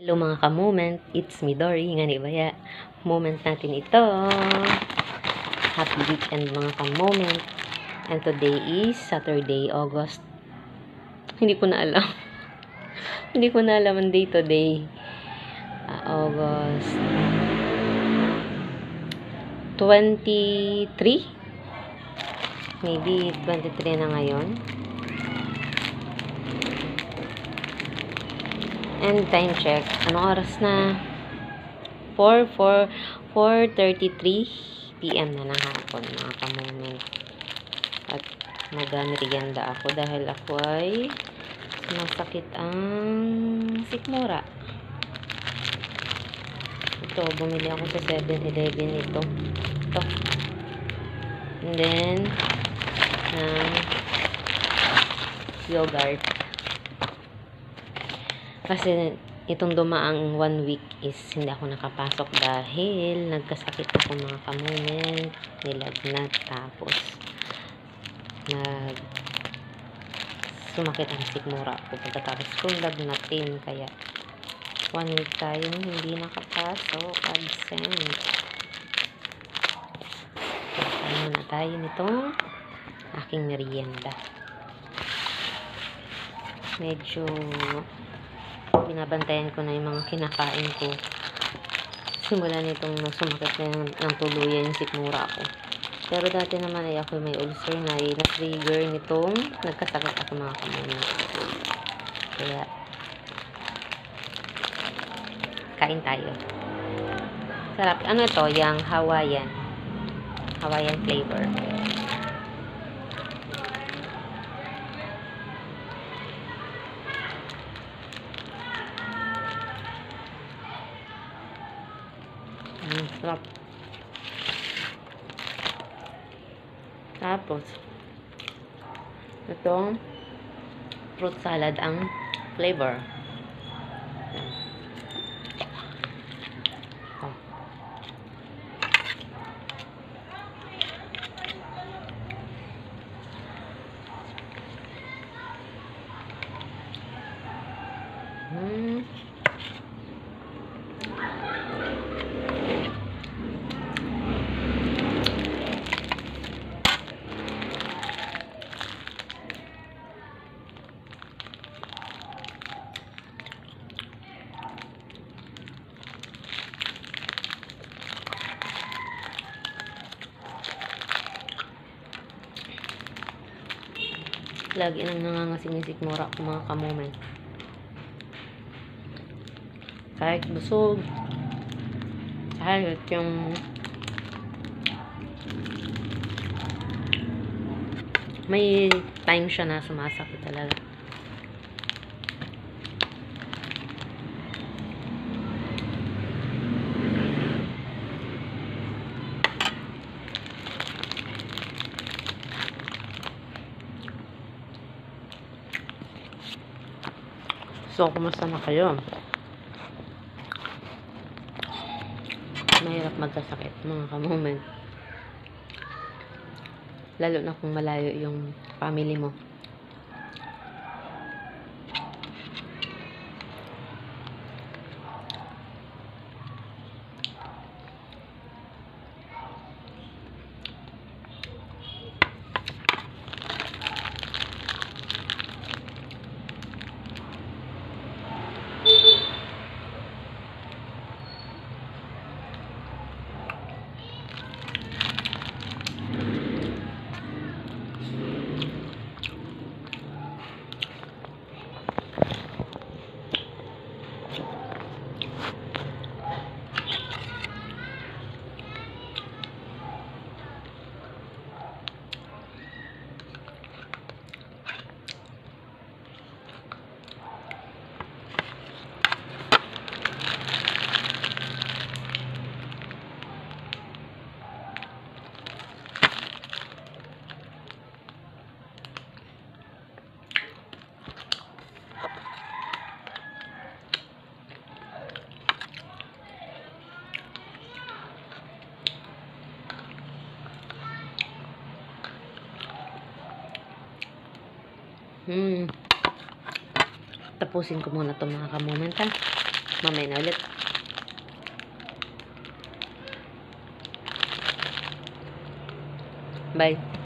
Hello mga ka-moment, it's me Dory, nga ni Baya. Moment natin ito. Happy weekend mga ka-moment. And today is Saturday, August. Hindi ko na alam. Hindi ko na alam ang day today. August 23? Maybe 23 na ngayon. And time check. Anong oras na? 4:33 PM na ng hapon mga ka-moment. At nag-merienda ako dahil ako ay sumasakit ang sikmura. Ito, bumili ako sa 7-Eleven ito. Ito. And then, yogurt. Kasi itong dumaang 1 week is hindi ako nakapasok dahil nagkasakit ako mga ka-moment, nilagnat, tapos sumakit ang sikmura ko pagkatapos kong lagnatin, kaya 1 week tayong hindi nakapasok, absent. Ano na tayo nitong aking merienda. Medyo binabantayan ko na yung mga kinakain ko simula nitong sumakit ng tuluyan yung sikmura ko. Pero dati naman ay ako may ulcer na na-trigger nitong nagkasakit ako mga ka-moment. Kaya kain tayo. Sarap. Ano ito? Yung Hawaiian flavor. Sarap. Tapos itong fruit salad ang flavor. Oh. Lagi nang nangangasing yung sikmura ko mga ka-moment. Kahit busog, kahit yung may time siya na sumasakit talaga. So, kumusta na kayo? Mahirap magkasakit mga ka-moment. Lalo na kung malayo yung family mo. Tapusin ko muna ito mga ka-moment ha. Mamaya na ulit. Bye.